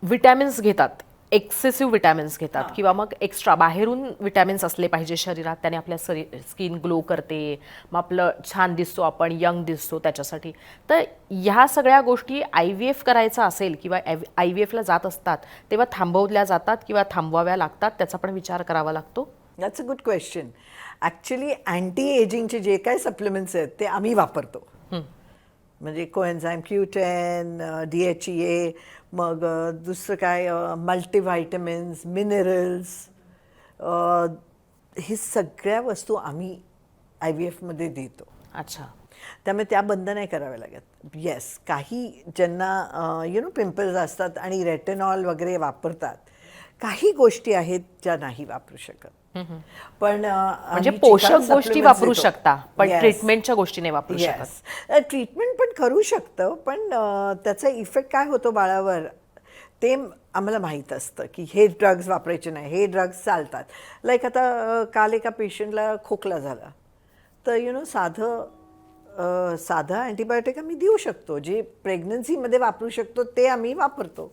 B: विटॅमिन्स घेतात, एक्सेसिव्ह विटॅमिन्स घेतात किंवा मग एक्स्ट्रा बाहेरून विटॅमिन्स असले पाहिजे शरीरात, त्याने आपल्या स्किन ग्लो करते, मग आपलं छान दिसतो, आपण यंग दिसतो त्याच्यासाठी. तर ह्या सगळ्या गोष्टी IVF करायचा असेल किंवा IVFला जात असतात तेव्हा थांबवल्या जातात किंवा थांबवाव्या लागतात, त्याचा पण विचार करावा लागतो.
A: That's a good question. Actually anti एजिंगचे जे काही सप्लिमेंट्स आहेत ते आम्ही वापरतो. म्हणजे कोएन्झाईम Q10, DHEA, मग दुसरं काय मल्टीव्हायटमिन्स, मिनरल्स, ही सगळ्या वस्तू आम्ही IVFमध्ये देतो.
B: अच्छा.
A: त्यामुळे त्या बंद नाही कराव्या लागत. येस, काही ज्यांना पिंपल्स असतात आणि रेटिनॉल वगैरे वापरतात, काही गोष्टी आहेत ज्या नाही वापरू शकत. पण
B: म्हणजे पोषक गोष्टी वापरू शकता पण ट्रीटमेंटच्या गोष्टी नाही वापरू शकत.
A: ट्रीटमेंट पण करू शकतं, पण त्याचा इफेक्ट काय होतो बाळावर ते आम्हाला माहीत असतं की हे ड्रग्ज वापरायचे नाही, हे ड्रग्ज चालतात. लाईक आता काल एका पेशंटला खोकला झाला, तर साधं अँटीबायोटिक आम्ही देऊ शकतो, जे प्रेग्नन्सीमध्ये वापरू शकतो ते आम्ही वापरतो.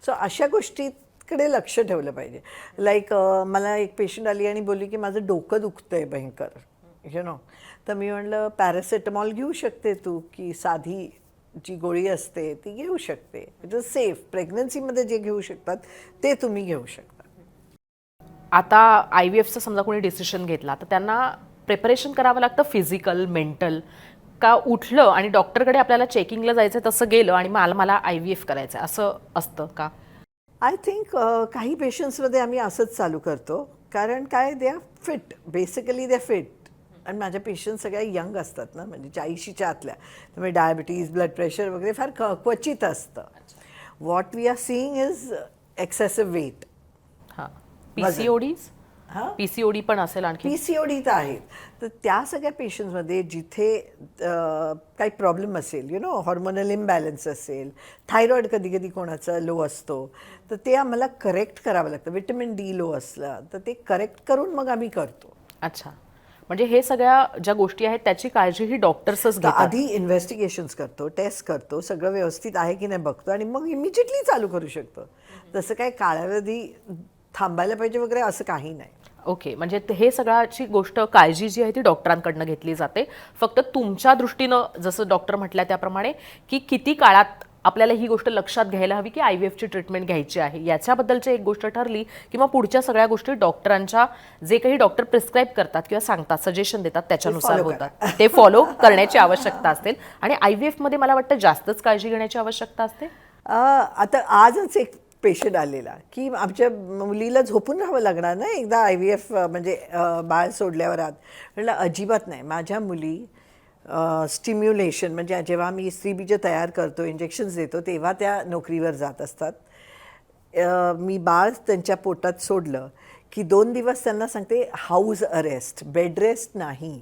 A: सो अशा गोष्टीकडे लक्ष ठेवलं पाहिजे. लाईक मला एक पेशंट आली आणि बोलली की माझं डोकं दुखतंय भयंकर, तर मी म्हणलं पॅरासिटामॉल घेऊ शकते तू, की साधी जी गोळी असते ती घेऊ शकते. It is safe. प्रेग्नन्सीमध्ये जे घेऊ शकतात ते तुम्ही घेऊ शकता.
B: आता IVFचा समजा कोणी डिसिशन घेतला तर त्यांना प्रिपरेशन करावं लागतं, फिजिकल, मेंटल, का उठलं आणि डॉक्टरकडे आपल्याला चेकिंगला जायचं तसं गेलं आणि मला IVF करायचं असं असतं का?
A: आय थिंक काही पेशंट्समध्ये आम्ही असंच चालू करतो, कारण काय, they are fit, basically they are fit. आणि माझ्या पेशंट सगळ्या यंग असतात ना, म्हणजे 40च्या आतल्या, त्यामुळे डायबिटीज, ब्लड प्रेशर वगैरे फार क्वचित असतं. What we are seeing is excessive weight.
B: हां, PCOD पण असेल आणखी.
A: PCOD तर आहेत. तर त्या सगळ्या पेशंट्समध्ये जिथे काही प्रॉब्लेम असेल, हॉर्मोनल इम्बॅलन्स असेल, थायरॉइड कधी कधी कोणाचा लो असतो, तर ते आम्हाला करेक्ट करावं लागतं. विटॅमिन D लो असलं तर ते करेक्ट करून मग आम्ही करतो.
B: अच्छा. म्हणजे हे सगळ्या ज्या गोष्टी आहेत त्याची काळजी ही डॉक्टर्सच घेतात.
A: आधी इन्व्हेस्टिगेशन्स करतो, टेस्ट करतो, सगळं व्यवस्थित आहे की नाही बघतो आणि मग इमिजिएटली चालू करू शकतो. तसं काय कालावधी थांबायला पाहिजे वगैरे असं काही नाही.
B: ओके. म्हणजे हे सगळ्याची गोष्ट, काळजी जी आहे ती डॉक्टरांकडनं घेतली जाते. फक्त तुमच्या दृष्टीनं जसं डॉक्टर म्हटल्या त्याप्रमाणे की किती काळात आपल्याला ही गोष्ट लक्षात घ्यायला हवी की IVFची ट्रीटमेंट घ्यायची आहे, याच्याबद्दलची एक गोष्ट ठरली की मग पुढच्या सगळ्या गोष्टी डॉक्टरांच्या, जे काही डॉक्टर प्रिस्क्राईब करतात किंवा सांगतात, सजेशन देतात त्याच्यानुसार होतात, ते फॉलो करण्याची आवश्यकता असते. आणि IVFमध्ये मला वाटतं जास्तच काळजी घेण्याची आवश्यकता असते.
A: आता आजच एक पेशंट आलेला की आमच्या मुलीला झोपून राहावं लागणार ना एकदा IVF म्हणजे बाळ सोडल्यावर आत. म्हटलं अजिबात नाही. माझ्या मुली स्टिम्युलेशन म्हणजे जेव्हा मी स्त्रीबीज तयार करतो, इंजेक्शन्स देतो, तेव्हा त्या नोकरीवर जात असतात. मी बाळ त्यांच्या पोटात सोडलं की 2 दिवस त्यांना सांगते हाऊस अरेस्ट, बेड रेस्ट नाही.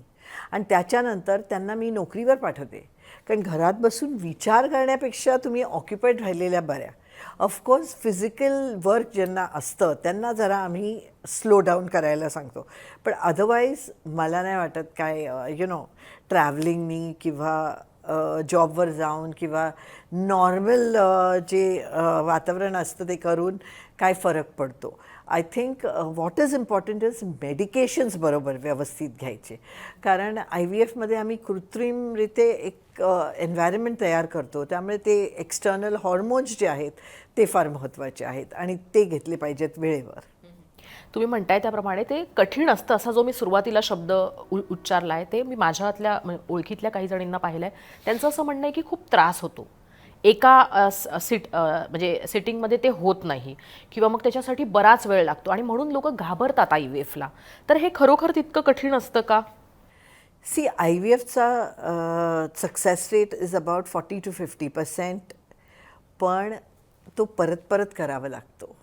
A: आणि त्याच्यानंतर त्यांना मी नोकरीवर पाठवते, कारण घरात बसून विचार करण्यापेक्षा तुम्ही ऑक्युपाईड राहिलेल्या बऱ्या. ऑफकोर्स फिजिकल वर्क ज्यांना असतं त्यांना जरा आम्ही स्लो डाऊन करायला सांगतो, पण अदरवाईज मला नाही वाटत काय ट्रॅव्हलिंगनी किंवा जॉबवर जाऊन किंवा नॉर्मल जे वातावरण असतं ते करून काय फरक पडतो. I think what is important is medications बरोबर व्यवस्थित घ्यायचे, कारण IVFमध्ये आम्ही कृत्रिमरित्या एक एन्व्हायरमेंट तयार करतो, त्यामुळे ते एक्सटर्नल हॉर्मोन्स जे आहेत ते फार महत्त्वाचे आहेत आणि ते घेतले पाहिजेत वेळेवर.
B: तुम्ही म्हणताय त्याप्रमाणे ते कठीण असतं, असा जो मी सुरुवातीला शब्द उच्चारला आहे ते मी माझ्यातल्या ओळखीतल्या काही जणींना पाहिलं आहे. त्यांचं असं म्हणणं आहे की खूप त्रास होतो. एका म्हणजे सिटिंगमध्ये ते होत नाही किंवा मग त्याच्यासाठी बराच वेळ लागतो आणि म्हणून लोक घाबरतात IVFला. तर हे खरोखर तितकं कठीण असतं का?
A: सी IVFचा success rate is about 40 to 50%, पण तो परत परत करावा लागतो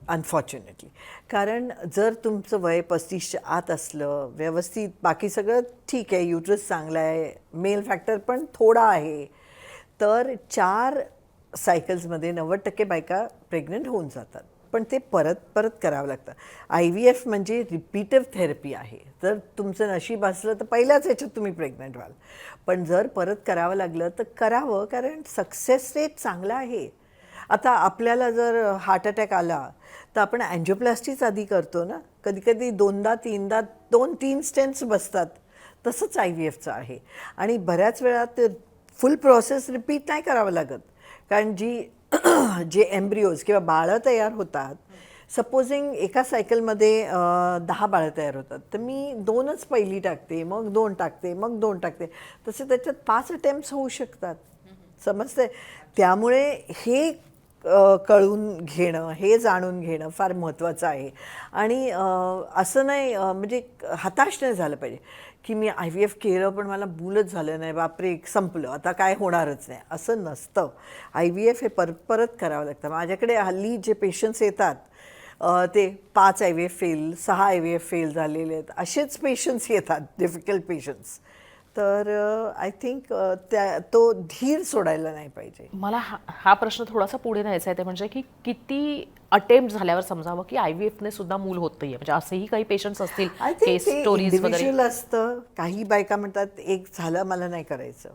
A: अनफॉर्च्युनेटली. कारण जर तुमचं वय 35च्या आत असलं, व्यवस्थित बाकी सगळं ठीक आहे, युट्रस चांगला आहे, मेल फॅक्टर पण थोडा आहे, तर 4 सायकल्समध्ये 90% बायका प्रेग्नंट होऊन जातात. पण ते परत परत करावं लागतं. IVF म्हणजे रिपीटिव्ह थेरपी आहे. जर तुमचं नशीब असलं तर पहिल्याच ह्याच्यात तुम्ही प्रेग्नंट व्हाल. पण जर परत करावं लागलं तर करावं, कारण सक्सेस रेट चांगला आहे. आता आपल्याला जर हार्ट अटॅक आला तर आपण अँजिओप्लास्टीच आधी करतो ना, कधी कधी 2दा 3दा 2-3 स्टेंट्स बसतात. तसंच IVFचं आहे. आणि बऱ्याच वेळा ते फुल प्रोसेस रिपीट नाही करावं लागत, कारण जे एम्ब्रिओज किंवा बाळं तयार होतात, सपोजिंग एका सायकलमध्ये 10 बाळं तयार होतात, तर मी 2च पहिली टाकते, मग 2 टाकते, मग 2 टाकते, तसे त्याच्यात 5 अटेम्प्ट्स होऊ शकतात. समजते? त्यामुळे हे कळून घेणं, हे जाणून घेणं फार महत्त्वाचं आहे. आणि असं नाही म्हणजे हताश नाही झालं पाहिजे की मी IVF केलं पण मला मूलच झालं नाही, बापरे संपलं, आता काय होणारच नाही, असं नसतं. IVF हे परत परत करावं लागतं. माझ्याकडे हल्ली जे पेशंट्स येतात ते 5 IVF फेल, 6 IVF फेल झालेले आहेत, असेच पेशंट्स येतात, डिफिकल्ट पेशंट्स. तर आय थिंक तो धीर सोडायला नाही पाहिजे.
B: मला हा प्रश्न थोडासा पुढे न्यायचा आहे, ते म्हणजे की किती अटेम्प्ट झाल्यावर समजावं की IVFने सुद्धा मूल होत नाहीये. म्हणजे असेही काही पेशंट्स असतील,
A: आय थिंक
B: केस
A: ते
B: स्टोरीज वगैरे.
A: इंडिव्हिज्युअल असतं. काही बायका म्हणतात एक झालं मला नाही करायचं,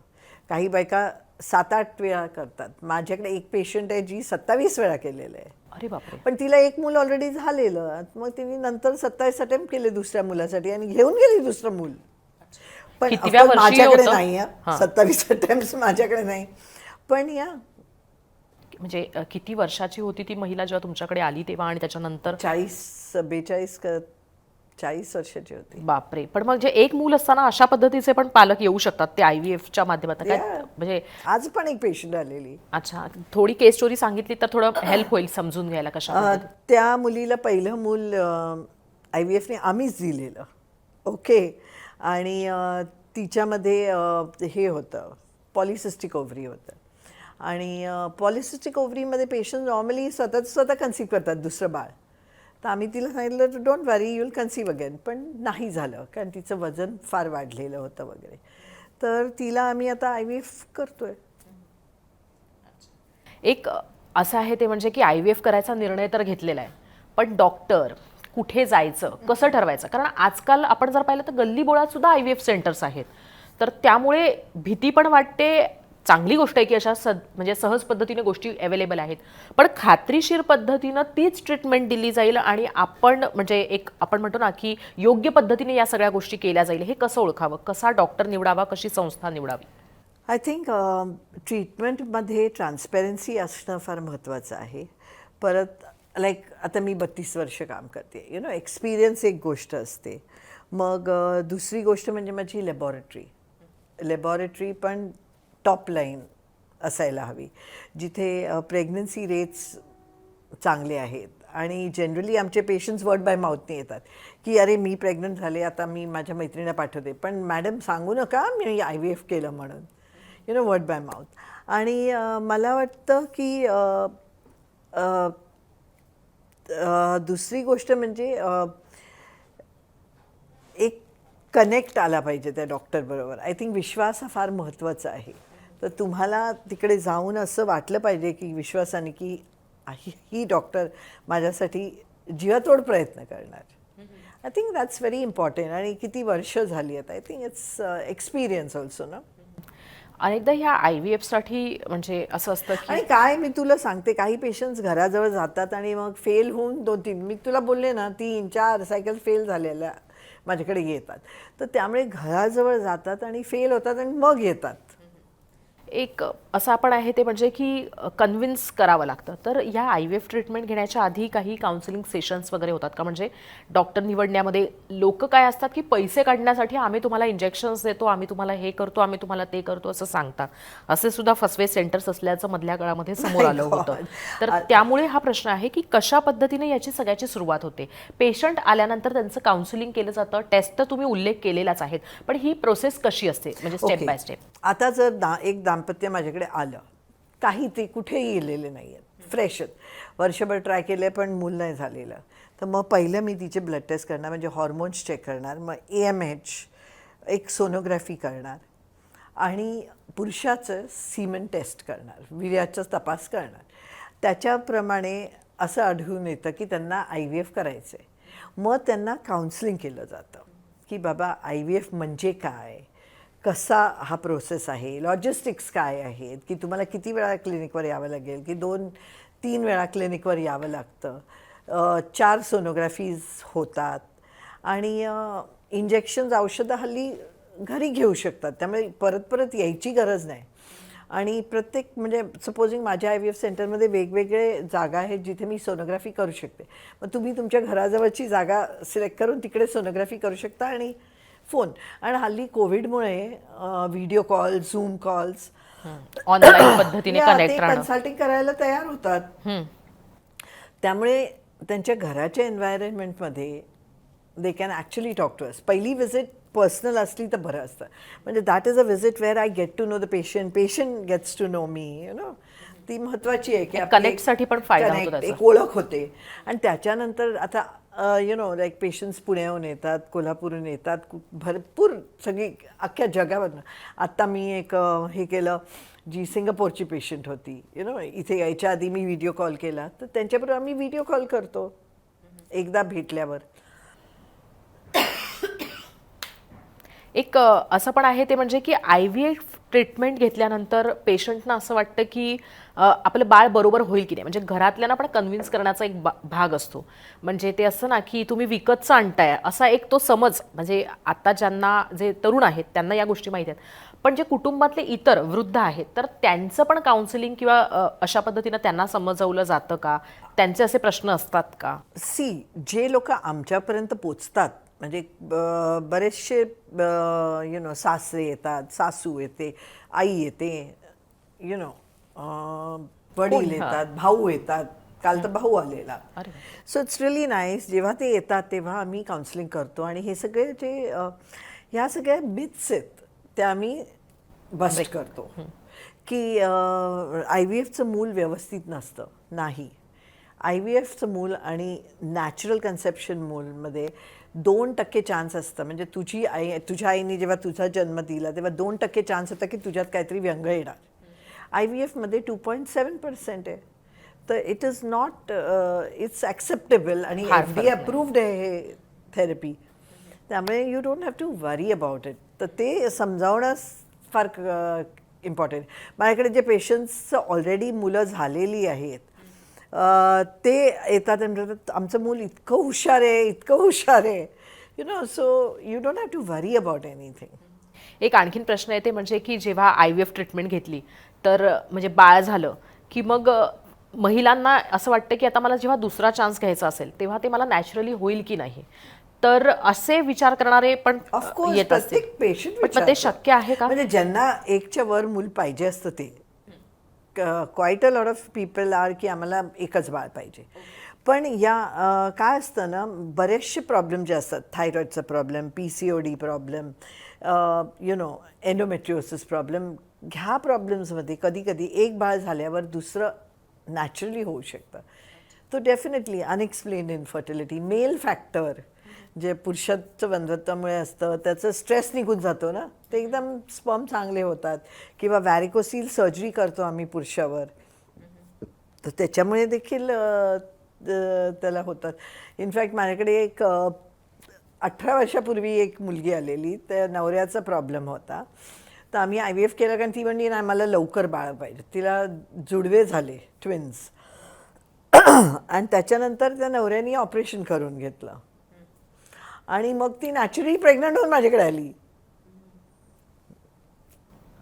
A: काही बायका 7-8 वेळा करतात. माझ्याकडे एक पेशंट आहे जी 27 वेळा केलेलं आहे.
B: अरे बापरे.
A: पण तिला एक मूल ऑलरेडी झालेलं, मग तिने नंतर 27 अटेम्प्ट केले दुसऱ्या मुलासाठी आणि घेऊन गेली दुसरं मूल. पण
B: कितव्या
A: of course
B: वर्षी
A: माझ्याकडे
B: होतं?
A: नाही, 27 अटेम्प्ट माझ्याकडे नाही. पण
B: म्हणजे किती वर्षाची होती ती महिला जेव्हा तुमच्याकडे आली तेव्हा, आणि त्याच्यानंतर?
A: 40 वर्षाची होती.
B: बापरे. पण मग जे एक मूल असताना अशा पद्धतीचे पण पालक येऊ शकतात ते IVFच्या माध्यमातून काय? म्हणजे
A: आज पण एक पेशंट आलेली.
B: अच्छा, थोडी केस स्टोरी सांगितली तर थोडं हेल्प होईल समजून घ्यायला कशा.
A: त्या मुलीला पहिलं मूल IVFने आम्हीच दिलेलं. ओके. आणि तिच्यामध्ये हे होतं, पॉलिसिस्टिक ओव्हरी होतं. आणि पॉलिसिस्टिक ओव्हरीमध्ये पेशंट नॉर्मली स्वतः कन्सीव्ह करतात दुसरं बाळ. तर आम्ही तिला सांगितलं don't worry, you will conceive again. पण नाही झालं, कारण तिचं वजन फार वाढलेलं होतं वगैरे. तर तिला आम्ही आता IVF करतोय.
B: एक असं आहे ते म्हणजे की IVF करायचा निर्णय तर घेतलेला आहे, पण डॉक्टर कुठे जायचं, कसं ठरवायचं? कारण आजकाल आपण जर पाहिलं तर गल्लीबोळात सुद्धा IVF सेंटर्स आहेत. तर त्यामुळे भीती पण वाटते. चांगली गोष्ट आहे की अशा म्हणजे सहज पद्धतीने गोष्टी अवेलेबल आहेत, पण खात्रीशीर पद्धतीनं तीच ट्रीटमेंट दिली जाईल आणि आपण म्हणजे एक आपण म्हणतो ना की योग्य पद्धतीने या सगळ्या गोष्टी केल्या जाईल, हे कसं ओळखावं? कसा डॉक्टर निवडावा, कशी संस्था निवडावी?
A: आय थिंक ट्रीटमेंटमध्ये ट्रान्सपेरन्सी असणं फार महत्त्वाचं आहे. परत लाईक आता मी 32 वर्ष काम करते, एक्सपिरियन्स एक गोष्ट असते. मग दुसरी गोष्ट म्हणजे माझी लॅबॉरेटरी पण टॉप लाईन असायला हवी, जिथे प्रेग्नन्सी रेट्स चांगले आहेत. आणि जनरली आमचे पेशंट्स वर्ड बाय माउथने येतात की अरे मी प्रेग्नंट झाले, आता मी माझ्या मैत्रिणीला पाठवते, पण मॅडम सांगू नका मी IVF केलं म्हणून, वर्ड बाय माउथ. आणि मला वाटतं की दुसरी गोष्ट म्हणजे एक कनेक्ट आला पाहिजे त्या डॉक्टरबरोबर. आय थिंक विश्वास हा फार महत्त्वाचा आहे. तर तुम्हाला तिकडे जाऊन असं वाटलं पाहिजे की विश्वासाने की ही डॉक्टर माझ्यासाठी जीवातोड प्रयत्न करणार. I think that's very important. आणि किती वर्ष झाली आहेत, I think it's experience also ना.
B: अनेकदा ह्या IVFसाठी म्हणजे असं असतं की
A: आणि काय मी तुला सांगते, काही पेशंट्स घराजवळ जातात आणि मग फेल होऊन 2-3, मी तुला बोलले ना 3-4 सायकल फेल झालेल्या माझ्याकडे येतात. तर त्यामुळे घराजवळ जातात आणि फेल होतात आणि मग येतात.
B: एक असं आपण आहे ते म्हणजे की कन्व्हिन्स करावं लागतं. तर या IVF ट्रीटमेंट घेण्याच्या आधी काही काउन्सिलिंग सेशन्स वगैरे होतात का? म्हणजे डॉक्टर निवडण्यामध्ये लोक काय असतात की पैसे काढण्यासाठी आम्ही तुम्हाला इंजेक्शन्स देतो, आम्ही तुम्हाला हे करतो, आम्ही तुम्हाला ते करतो असं सांगतात. असे सुद्धा फसवे सेंटर्स असल्याचं मधल्या काळामध्ये समोर आलं होतं. तर त्यामुळे हा प्रश्न आहे की कशा पद्धतीने याची सगळ्याची सुरुवात होते. पेशंट आल्यानंतर त्यांचं काउन्सिलिंग केलं जातं. टेस्ट तर तुम्ही उल्लेख केलेलाच आहे, पण ही प्रोसेस कशी असते म्हणजे स्टेप बाय स्टेप?
A: आता जर एक दाम्पत्य माझ्याकडे आलं, काही ते कुठेही गेलेले नाही आहेत, फ्रेश आहेत, वर्षभर ट्राय केले पण मूल नाही झालेलं, तर मग पहिलं मी तिचे ब्लड टेस्ट करणार, म्हणजे हॉर्मोन्स चेक करणार, मग AMH, एक सोनोग्राफी करणार आणि पुरुषाचं सीमेन टेस्ट करणार, वीर्याचा तपास करणार. त्याच्याप्रमाणे असं आढळून येतं की त्यांना IVF करायचं आहे. मग त्यांना काउन्सिलिंग केलं जातं की बाबा IVF म्हणजे काय, कसा हा प्रोसेस आहे, लॉजिस्टिक्स काय आहेत, की तुम्हाला किती वेळा क्लिनिकवर यावं लागेल, की 2-3 वेळा क्लिनिकवर यावं लागतं, 4 सोनोग्राफीज होतात आणि इंजेक्शन्स, औषधं हल्ली घरी घेऊ शकतात, त्यामुळे परत परत यायची गरज नाही. आणि प्रत्येक म्हणजे सपोजिंग माझ्या IVF सेंटरमध्ये वेगवेगळे जागा आहेत जिथे मी सोनोग्राफी करू शकते. मग तुम्ही तुमच्या घराजवळची जागा सिलेक्ट करून तिकडे सोनोग्राफी करू शकता आणि फोन. आणि हल्ली कोविडमुळे video call, zoom calls,
B: online पद्धतीने कनेक्ट
A: ते
B: राहणं.
A: कन्सल्टिंग करायला तयार होतात. त्यामुळे त्यांच्या घराच्या एन्व्हायरमेंटमध्ये they can actually talk to us. पहिली व्हिजिट पर्सनल असली तर बरं असतं, म्हणजे that is a visit where I get to know the patient, patient gets to know me, you know. ती महत्त्वाची आहे की
B: कनेक्टसाठी पण फायदा होतो त्याचा.
A: एक ओळख होते. आणि त्याच्यानंतर आता यु नो लाईक पेशंट्स पुण्याहून येतात, कोल्हापूरहून येतात, भरपूर सगळी अख्ख्या जगावरनं. आत्ता मी एक हे केलं, जी सिंगापूरची पेशंट होती, यु नो, इथे यायच्या आधी मी व्हिडिओ कॉल केला, तर त्यांच्याबरोबर आम्ही व्हिडिओ कॉल करतो एकदा भेटल्यावर.
B: एक असं पण आहे ते म्हणजे की IVF ट्रीटमेंट घेतल्यानंतर पेशंटना असं वाटतं की आपलं बाळ बरोबर होईल की नाही, म्हणजे घरातल्यांना पण कन्व्हिन्स करण्याचा एक भाग असतो. म्हणजे ते असं ना की तुम्ही विकतचं आणताय असा एक तो समज, म्हणजे आता ज्यांना जे तरुण आहेत त्यांना या गोष्टी माहीत आहेत, पण जे कुटुंबातले इतर वृद्ध आहेत तर त्यांचं पण काउन्सिलिंग किंवा अशा पद्धतीनं त्यांना समजवलं जातं का, त्यांचे असे प्रश्न असतात का?
A: जे लोक आमच्यापर्यंत पोचतात, म्हणजे बरेचसे यु नो सासरे येतात, सासू येते, आई येते, यु नो, वडील येतात, भाऊ येतात, काल तर भाऊ आलेला. So it's really nice. जेव्हा ते येतात तेव्हा आम्ही काउन्सिलिंग करतो आणि हे सगळे जे ह्या सगळ्या मिथ्स आहेत त्या आम्ही बस्ट करतो की IVFचं मूल व्यवस्थित नसतं. नाही, IVFचं मूल आणि नॅचरल कन्सेप्शन मूलमध्ये 2% चान्स असतं. म्हणजे तुझ्या आईने जेव्हा तुझा जन्म दिला तेव्हा 2% चान्स होता की तुझ्यात काहीतरी व्यंग येणार. IVFमध्ये 2.7% आहे. तर it is not, it's acceptable आणि FDA अप्रूव्ड आहे हे थेरपी. त्यामुळे you don't have to worry about it. तर ते समजावणं फार इम्पॉर्टंट. माझ्याकडे जे पेशंट्स ऑलरेडी मुलं झालेली आहेत ते येतात आणि म्हणतात आमचं मूल इतकं हुशार आहे, इतकं हुशार आहे, you know. So you don't have to worry about anything.
B: एक आणखीन प्रश्न येते म्हणजे की जेव्हा IVF ट्रीटमेंट घेतली तर म्हणजे बाळ झालं की मग महिलांना असं वाटतं की आता मला जेव्हा दुसरा चान्स घ्यायचा असेल तेव्हा ते मला नॅचरली होईल की नाही, तर असे विचार करणारे पण
A: ऑफकोर्स
B: येत असतील.
A: प्रत्येक पेशंट
B: पण ते शक्य आहे का?
A: म्हणजे ज्यांना 1च्या वर मूल पाहिजे असतं ते quite a lot of people are की आम्हाला एकच बाळ पाहिजे. पण या काय असतं ना, बरेचसे प्रॉब्लेम जे असतात, थायरॉईडचा problem, PCOD problem, you know, endometriosis problem, ह्या प्रॉब्लेम्समध्ये कधी कधी एक बाळ झाल्यावर दुसरं नॅचरली होऊ शकतं. तो definitely unexplained infertility, male factor जे पुरुषाचं बंधत्वामुळे असतं त्याचं स्ट्रेस निघून जातो ना, ते एकदम स्पर्म चांगले होतात. किंवा व्हॅरिकोसील सर्जरी करतो आम्ही पुरुषावर, तर त्याच्यामुळे देखील त्याला होतात. इनफॅक्ट माझ्याकडे एक 18 वर्षापूर्वी एक मुलगी आलेली, त्या नवऱ्याचा प्रॉब्लेम होता, तर आम्ही IVF केलं कारण ती म्हणली नाही मला लवकर बाळ पाहिजे. तिला जुडवे झाले, ट्विन्स, आणि त्याच्यानंतर त्या नवऱ्याने ऑपरेशन करून घेतलं आणि मग ती नॅचरली प्रेग्नंट होऊन माझ्याकडे आली.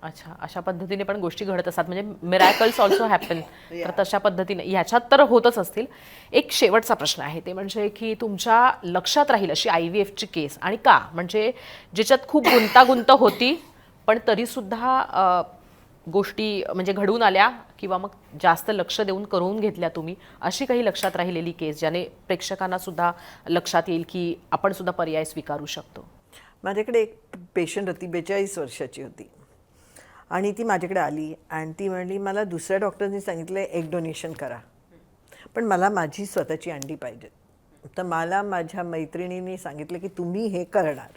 B: अच्छा, अशा पद्धतीने पण गोष्टी घडत असतात, म्हणजे मिरॅकल्स ऑल्सो हॅपन. तर तशा पद्धतीने ह्याच्यात तर होतच असतील. एक शेवटचा प्रश्न आहे, ते म्हणजे की तुमच्या लक्षात राहील अशी IVFची केस आणि का, म्हणजे ज्याच्यात खूप गुंतागुंत होती पण तरीसुद्धा गोष्टी म्हणजे घडून आल्या किंवा मग जास्त लक्ष देऊन करून घेतल्या तुम्ही, अशी काही लक्षात राहिलेली केस ज्याने प्रेक्षकांना सुद्धा लक्षात येईल की आपण सुद्धा पर्याय स्वीकारू शकतो?
A: माझ्याकडे एक पेशंट होती, 42 वर्षाची होती आणि ती माझ्याकडे आली आणि ती म्हणली मला दुसऱ्या डॉक्टरनी सांगितलं एग डोनेशन करा, पण मला माझी स्वतःची अंडी पाहिजेत. तर मला माझ्या मैत्रिणींनी सांगितलं की तुम्ही हे करणार.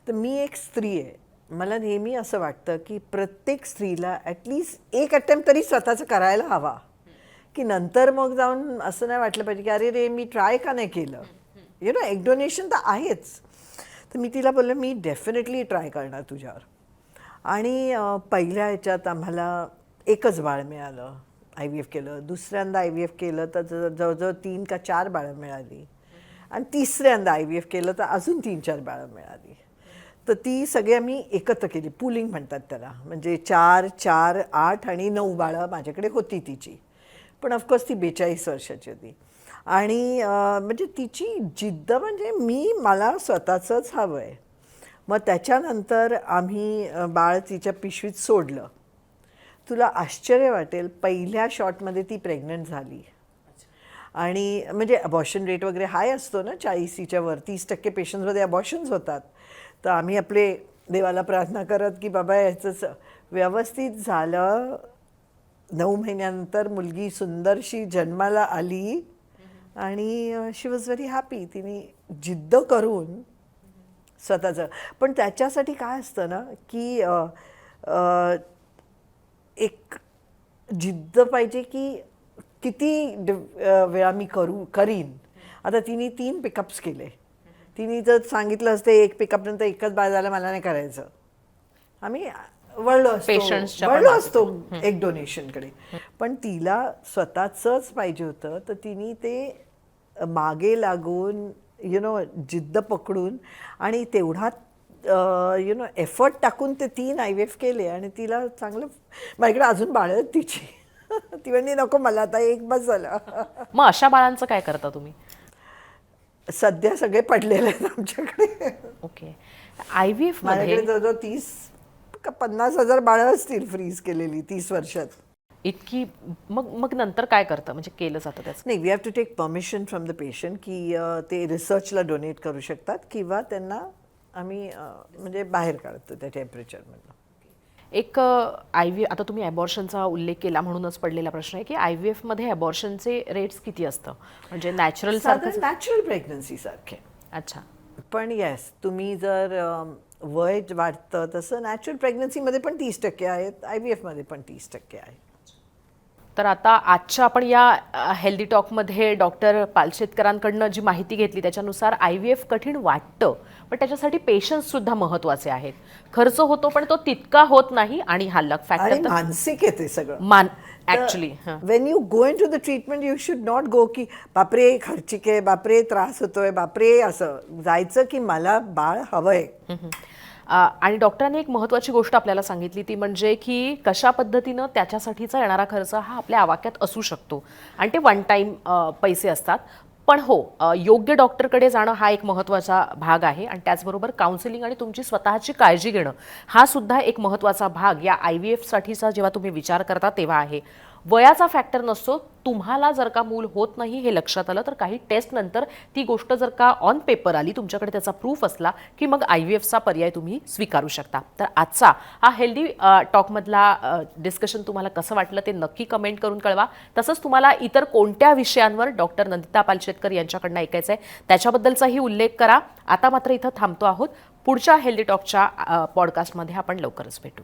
A: तर मी एक स्त्री आहे, मला नेहमी असं वाटतं की प्रत्येक स्त्रीला ॲटलिस्ट एक अटेम्प्ट तरी स्वतःचं करायला हवा, की नंतर मग जाऊन असं नाही वाटलं पाहिजे की अरे रे मी ट्राय का नाही केलं. एग डोनेशन तर आहेच. तर मी तिला बोललं मी डेफिनेटली ट्राय करणार तुझ्यावर. आणि पहिल्या ह्याच्यात आम्हाला एकच बाळ मिळालं, IVF केलं. दुसऱ्यांदा IVF केलं तर जवळजवळ 3 का 4 बाळं मिळाली आणि तिसऱ्यांदा IVF केलं तर अजून 3-4 बाळं मिळाली. तर ती सगळी आम्ही एकत्र केली, पुलिंग म्हणतात त्याला, म्हणजे 4, 4, 8 आणि 9 बाळं माझ्याकडे होती तिची. पण ऑफकोर्स ती 42 वर्षाची होती आणि म्हणजे तिची जिद्द म्हणजे मला स्वतःचंच हवं आहे. मग त्याच्यानंतर आम्ही बाळ तिच्या पिशवीत सोडलं. तुला आश्चर्य वाटेल, पहिल्या शॉटमध्ये ती प्रेग्नंट झाली. आणि म्हणजे अबॉर्शन रेट वगैरे हाय असतो ना, 40च्या वर 30% पेशंट्समध्ये अबॉर्शन्स होतात. तर आम्ही आपले देवाला प्रार्थना करत की बाबा ह्याचं व्यवस्थित झालं. 9 महिन्यानंतर मुलगी सुंदरशी जन्माला आली आणि शी वॉज व्हेरी हॅपी. तिने जिद्द करून स्वतःचं, पण त्याच्यासाठी काय असतं ना की एक जिद्द पाहिजे की किती वेळा मी करीन. आता तिने 3 पिकअप्स केले. तिने जर सांगितलं असतं एक पिकअपनंतर एकच बाळ झालं मला नाही करायचं, आम्ही वळलो असतो एक डोनेशनकडे. पण तिला स्वतःचंच पाहिजे होतं, तर तिने ते मागे लागून जिद्द पकडून आणि तेवढा एफर्ट टाकून ते 3 IVF केले आणि तिला चांगलं. माझ्याकडे अजून बाळं आहेत तिची. ती म्हणली नको मला आता एक बस झालं.
B: मग अशा बाळांचं काय करता तुम्ही?
A: सध्या सगळे पडलेले आहेत आमच्याकडे.
B: ओके. IVF मध्ये
A: माझ्याकडे जवळजवळ 30 का 50,000 बाळं असतील फ्रीज केलेली 30 वर्षात.
B: इतकी? मग नंतर काय करतं, म्हणजे केलं जातं त्याचं?
A: नाही, we have to take permission from the patient की ते रिसर्चला डोनेट करू शकतात किंवा त्यांना आम्ही म्हणजे बाहेर काढतो त्या टेम्परेचरमधनं.
B: एक आता तुम्ही ॲबॉर्शनचा उल्लेख केला म्हणूनच पडलेला प्रश्न आहे की IVF मध्ये ॲबॉर्शनचे रेट्स किती असतं, म्हणजे नॅचरल सारखं?
A: नॅचरल प्रेग्नन्सी सारखे.
B: अच्छा.
A: पण येस, तुम्ही जर वय वाढतं तसं नॅचरल प्रेग्नन्सीमध्ये पण 30% आहेत, IVF मध्ये पण 30% आहेत.
B: तर आता आजच्या आपण या हेल्दी टॉकमध्ये डॉक्टर पालशेतकरांकडनं जी माहिती घेतली त्याच्यानुसार IVF कठीण वाटतं, पण त्याच्यासाठी पेशन्ससुद्धा महत्त्वाचे आहेत. खर्च होतो पण तो तितका होत नाही आणि हा लक फॅक्टर
A: मानसिक आहे ते सगळं.
B: Actually
A: when you go in to the treatment you should not go की बापरे खर्चिक आहे, बापरे त्रास होतोय, बापरे, असं जायचं की मला बाळ हवंय.
B: आणि डॉक्टरांनी एक महत्त्वाची गोष्ट आपल्याला सांगितली, ती म्हणजे की कशा पद्धतीनं त्याच्यासाठीचा येणारा खर्च हा आपल्या आवाक्यात असू शकतो आणि ते वन टाईम पैसे असतात. पण हो, योग्य डॉक्टरकडे जाणं हा एक महत्त्वाचा भाग आहे आणि त्याचबरोबर काउन्सिलिंग आणि तुमची स्वतःची काळजी घेणं हा सुद्धा एक महत्त्वाचा भाग या IVF साठीचा जेव्हा तुम्ही विचार करता तेव्हा आहे. वयाचा फॅक्टर नसतो. तुम्हाला जर का मूल होत नाही हे लक्षात आलं तर काही टेस्ट नंतर ती गोष्ट जर का ऑन पेपर आली, तुमच्याकडे त्याचा प्रूफ असला की मग IVFचा पर्याय तुम्ही स्वीकारू शकता. तर आजचा हा हेल्दी टॉकमधला डिस्कशन तुम्हाला कसं वाटलं ते नक्की कमेंट करून कळवा. तसंच तुम्हाला इतर कोणत्या विषयांवर डॉक्टर नंदिता पालशेतकर यांच्याकडनं ऐकायचं आहे त्याच्याबद्दलचाही उल्लेख करा. आता मात्र इथं थांबतो आहोत. पुढच्या हेल्दी टॉकच्या पॉडकास्टमध्ये आपण लवकरच भेटू.